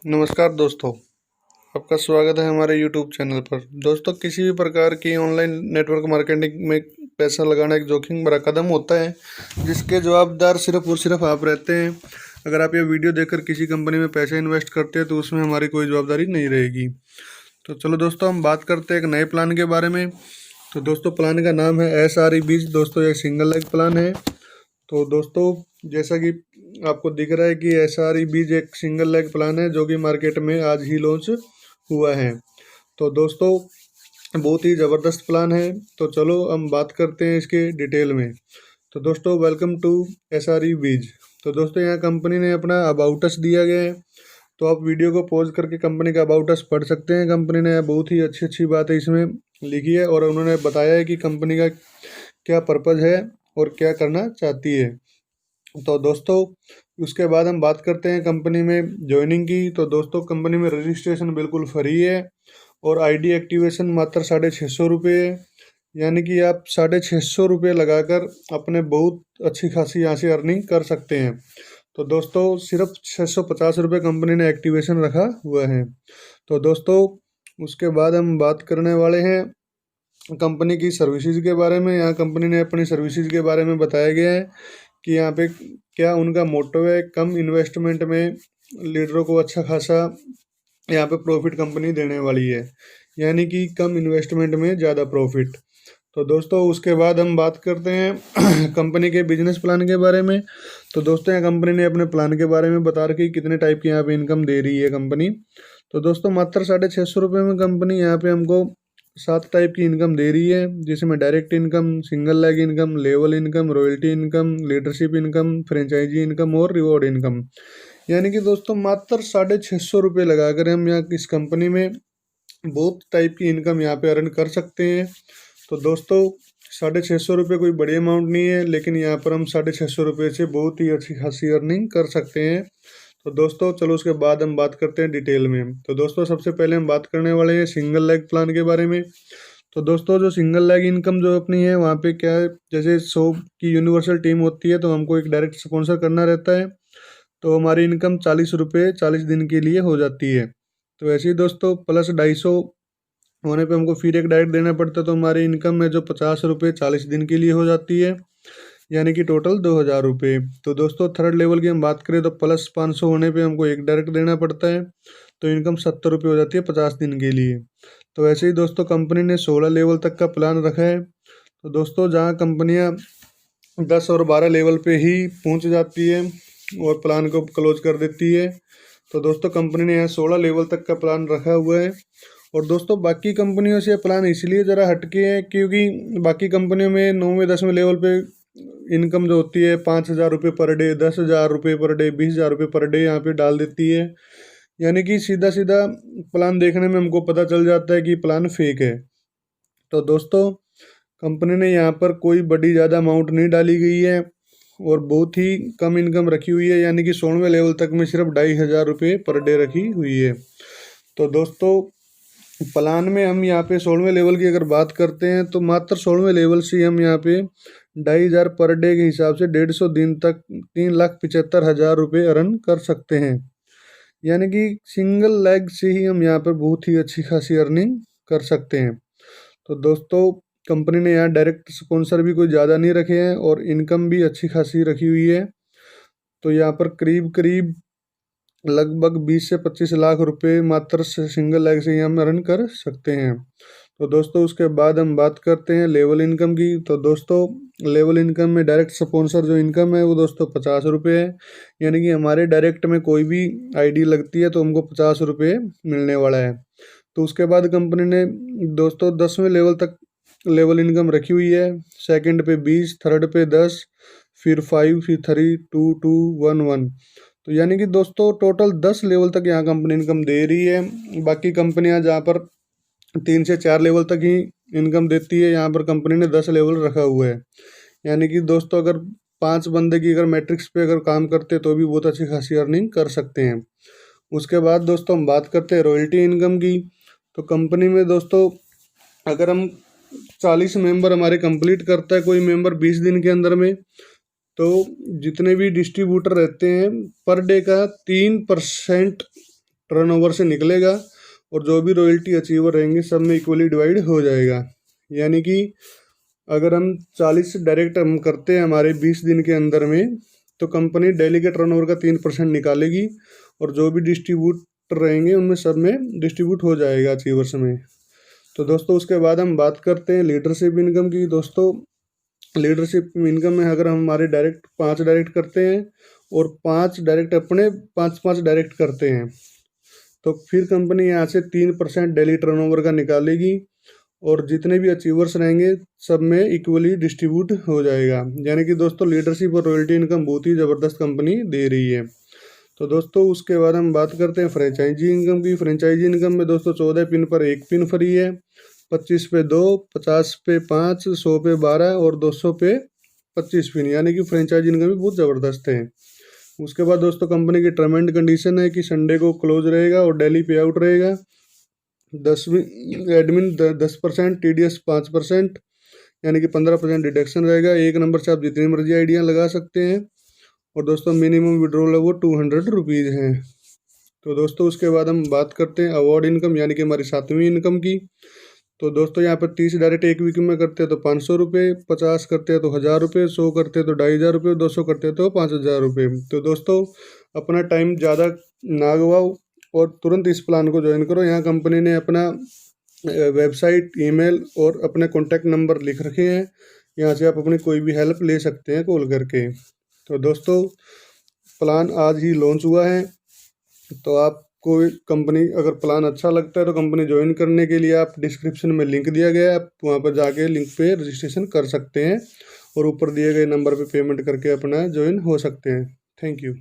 नमस्कार दोस्तों, आपका स्वागत है हमारे यूट्यूब चैनल पर। दोस्तों, किसी भी प्रकार की ऑनलाइन नेटवर्क मार्केटिंग में पैसा लगाना एक जोखिम भरा कदम होता है, जिसके जवाबदार सिर्फ और सिर्फ आप रहते हैं। अगर आप ये वीडियो देखकर किसी कंपनी में पैसे इन्वेस्ट करते हैं तो उसमें हमारी कोई जवाबदारी नहीं रहेगी। तो चलो दोस्तों, हम बात करते हैं एक नए प्लान के बारे में। तो दोस्तों, प्लान का नाम है SRE बीज। दोस्तों, ये सिंगल लेग प्लान है। तो दोस्तों, जैसा कि आपको दिख रहा है कि SRE बीज एक सिंगल लेग प्लान है जो कि मार्केट में आज ही लॉन्च हुआ है। तो दोस्तों, बहुत ही ज़बरदस्त प्लान है। तो चलो हम बात करते हैं इसके डिटेल में। तो दोस्तों, वेलकम टू SRE बीज। तो दोस्तों, यहाँ कंपनी ने अपना अबाउट अस दिया गया है। तो आप वीडियो को पॉज करके कंपनी का अबाउट अस पढ़ सकते हैं। कंपनी ने बहुत ही अच्छी अच्छी बातें इसमें लिखी है और उन्होंने बताया है कि कंपनी का क्या पर्पज़ है और क्या करना चाहती है। तो दोस्तों, उसके बाद हम बात करते हैं कंपनी में ज्वाइनिंग की। तो दोस्तों, कंपनी में रजिस्ट्रेशन बिल्कुल फ्री है और ID एक्टिवेशन मात्र 650 रुपये है। यानी कि आप 650 रुपये लगाकर अपने बहुत अच्छी खासी यहाँ से अर्निंग कर सकते हैं। तो दोस्तों, सिर्फ 650 रुपये कंपनी ने एक्टिवेशन रखा हुआ है। तो दोस्तों, उसके बाद हम बात करने वाले हैं कंपनी की सर्विसेज के बारे में। यहाँ कंपनी ने अपनी सर्विसेज के बारे में बताया गया है कि यहाँ पे क्या उनका मोटो है, कम इन्वेस्टमेंट में लीडरों को अच्छा खासा यहाँ पे प्रॉफिट कंपनी देने वाली है। यानी कि कम इन्वेस्टमेंट में ज़्यादा प्रॉफिट। तो दोस्तों, उसके बाद हम बात करते हैं कंपनी के बिजनेस प्लान के बारे में। तो दोस्तों, यहाँ कंपनी ने अपने प्लान के बारे में बता रखी कितने टाइप की यहाँ पे इनकम दे रही है कंपनी। तो दोस्तों, मात्र 650 रुपये में कंपनी यहाँ पे हमको 7 टाइप की इनकम दे रही है, जिसमें direct income, single leg income, level income, royalty income, leadership income, franchise income और रिवॉर्ड इनकम। यानी कि दोस्तों, मात्र 650 रुपये लगाकर हम यहाँ इस कंपनी में बहुत टाइप की इनकम यहाँ पे अर्न कर सकते हैं। तो दोस्तों, 650 रुपये कोई बड़ी अमाउंट नहीं है, लेकिन यहाँ पर हम 650 रुपये से बहुत ही अच्छी खासी अर्निंग कर सकते हैं। तो दोस्तों, चलो उसके बाद हम बात करते हैं डिटेल में। तो दोस्तों, सबसे पहले हम बात करने वाले हैं सिंगल लेग प्लान के बारे में। तो दोस्तों, जो सिंगल लेग इनकम जो अपनी है, वहाँ पे क्या है, जैसे 100 की यूनिवर्सल टीम होती है तो हमको एक डायरेक्ट स्पॉन्सर करना रहता है। तो हमारी इनकम 40 रुपये 40 दिन के लिए हो जाती है। तो ऐसे ही दोस्तों, प्लस 250 होने पे हमको फिर एक डायरेक्ट देना पड़ता है। तो हमारी इनकम है जो 50 रुपये 40 दिन के लिए हो जाती है, यानी कि टोटल 2000 रुपये। तो दोस्तों, थर्ड लेवल की हम बात करें तो प्लस 500 होने पे हमको एक डायरेक्ट देना पड़ता है। तो इनकम 70 रुपये हो जाती है 50 दिन के लिए। तो ऐसे ही दोस्तों, कंपनी ने 16 लेवल तक का प्लान रखा है। तो दोस्तों, जहाँ कंपनियाँ 10 और 12 लेवल पे ही पहुँच जाती है और प्लान को क्लोज कर देती है, तो दोस्तों कंपनी ने यहाँ 16 लेवल तक का प्लान रखा हुआ है। और दोस्तों, बाकी कंपनियों से प्लान इसलिए ज़रा हटके है क्योंकि बाकी कंपनियों में 9वें 10वें लेवल पे इनकम जो होती है 5,000 रुपये पर डे, 10,000 रुपये पर डे, 20,000 रुपये पर डे यहाँ पे डाल देती है। यानी कि सीधा सीधा प्लान देखने में हमको पता चल जाता है कि प्लान फेक है। तो दोस्तों, कंपनी ने यहाँ पर कोई बड़ी ज़्यादा अमाउंट नहीं डाली गई है और बहुत ही कम इनकम रखी हुई है। यानी कि 16वें लेवल तक में सिर्फ 2,500 रुपये पर डे रखी हुई है। तो दोस्तों, प्लान में हम यहाँ पे 16वें लेवल की अगर बात करते हैं तो मात्र 16वें लेवल से हम यहाँ पे 2,500 पर डे के हिसाब से 150 दिन तक 3,75,000 रुपये अर्न कर सकते हैं। यानी कि सिंगल लेग से ही हम यहाँ पर बहुत ही अच्छी खासी अर्निंग कर सकते हैं। तो दोस्तों, कंपनी ने यहाँ डायरेक्ट स्पॉन्सर भी कोई ज़्यादा नहीं रखे हैं और इनकम भी अच्छी खासी रखी हुई है। तो यहाँ पर करीब करीब लगभग 20 से 25 लाख रुपए मात्र सिंगल लेग से ही हम अर्न कर सकते हैं। तो दोस्तों, उसके बाद हम बात करते हैं लेवल इनकम की। तो दोस्तों, लेवल इनकम में डायरेक्ट स्पॉन्सर जो इनकम है वो दोस्तों 50 रुपये है। यानी कि हमारे डायरेक्ट में कोई भी ID लगती है तो हमको 50 रुपये मिलने वाला है। तो उसके बाद कंपनी ने दोस्तों 10वें लेवल तक लेवल इनकम रखी हुई है। सेकंड पे 20, थर्ड पे 10, फिर 5, फिर 3, 2, 2, 1, 1। तो यानी कि दोस्तों टोटल 10 लेवल तक यहाँ कंपनी इनकम दे रही है। बाकी कंपनियाँ जहाँ पर 3 से 4 लेवल तक ही इनकम देती है, यहाँ पर कंपनी ने 10 लेवल रखा हुआ है। यानी कि दोस्तों, अगर 5 बंदे की अगर मैट्रिक्स पे अगर काम करते तो भी बहुत अच्छी खासी अर्निंग कर सकते हैं। उसके बाद दोस्तों, हम बात करते हैं रॉयल्टी इनकम की। तो कंपनी में दोस्तों, अगर हम 40 मेंबर हमारे कंप्लीट करता है कोई मेंबर 20 दिन के अंदर में, तो जितने भी डिस्ट्रीब्यूटर रहते हैं पर डे का 3% टर्नओवर से निकलेगा और जो भी रॉयल्टी अचीवर रहेंगे सब में इक्वली डिवाइड हो जाएगा। यानी कि अगर हम 40 डायरेक्ट हम करते हैं हमारे 20 दिन के अंदर में, तो कंपनी डेली के टर्नओवर का 3% निकालेगी और जो भी डिस्ट्रीब्यूटर रहेंगे उनमें सब में डिस्ट्रीब्यूट हो जाएगा अचीवर्स में। तो दोस्तों उसके बाद हम बात करते हैं लीडरशिप इनकम की। दोस्तों लीडरशिप इनकम में अगर हम हमारे डायरेक्ट 5 डायरेक्ट करते हैं और 5 डायरेक्ट अपने 5 डायरेक्ट करते हैं, तो फिर कंपनी यहाँ से 3% डेली टर्नओवर का निकालेगी और जितने भी अचीवर्स रहेंगे सब में इक्वली डिस्ट्रीब्यूट हो जाएगा। यानी कि दोस्तों लीडरशिप और रॉयल्टी इनकम बहुत ही ज़बरदस्त कंपनी दे रही है। तो दोस्तों उसके बाद हम बात करते हैं फ्रेंचाइजी इनकम की। फ्रेंचाइजी इनकम में दोस्तों 14 पिन पर 1 पिन फ्री है, 25 पे 2, 50 पे 5, 100 पे 12 और 200 पे 25 पिन, यानी कि फ्रेंचाइजी इनकम भी बहुत ज़बरदस्त है। उसके बाद दोस्तों कंपनी की टर्म एंड कंडीशन है कि संडे को क्लोज रहेगा और डेली पे आउट रहेगा। 10 एडमिन 10%, TDS 5%, यानी कि 15% डिडक्शन रहेगा। एक नंबर से आप जितनी मर्जी आइडिया लगा सकते हैं और दोस्तों मिनिमम विड्रॉल है वो 200 रुपीज़ है। तो दोस्तों उसके बाद हम बात करते हैं अवार्ड इनकम, यानी कि हमारी 7वीं इनकम की। तो दोस्तों यहाँ पर 30 डायरेक्ट एक वीक में करते हैं तो 500 रुपये, 50 करते हैं तो 1000 रुपये, 100 करते हैं तो 2500 रुपये, 200 करते हैं तो 5000 रुपये। तो दोस्तों अपना टाइम ज़्यादा ना गवाओ और तुरंत इस प्लान को ज्वाइन करो। यहाँ कंपनी ने अपना वेबसाइट, ईमेल और अपने कॉन्टैक्ट नंबर लिख रखे हैं, यहाँ से आप अपनी कोई भी हेल्प ले सकते हैं कॉल करके। तो दोस्तों प्लान आज ही लॉन्च हुआ है, तो आपको कंपनी अगर प्लान अच्छा लगता है तो कंपनी ज्वाइन करने के लिए आप डिस्क्रिप्शन में लिंक दिया गया है, आप वहाँ पर जाके लिंक पे रजिस्ट्रेशन कर सकते हैं और ऊपर दिए गए नंबर पे पेमेंट करके अपना ज्वाइन हो सकते हैं। Thank you.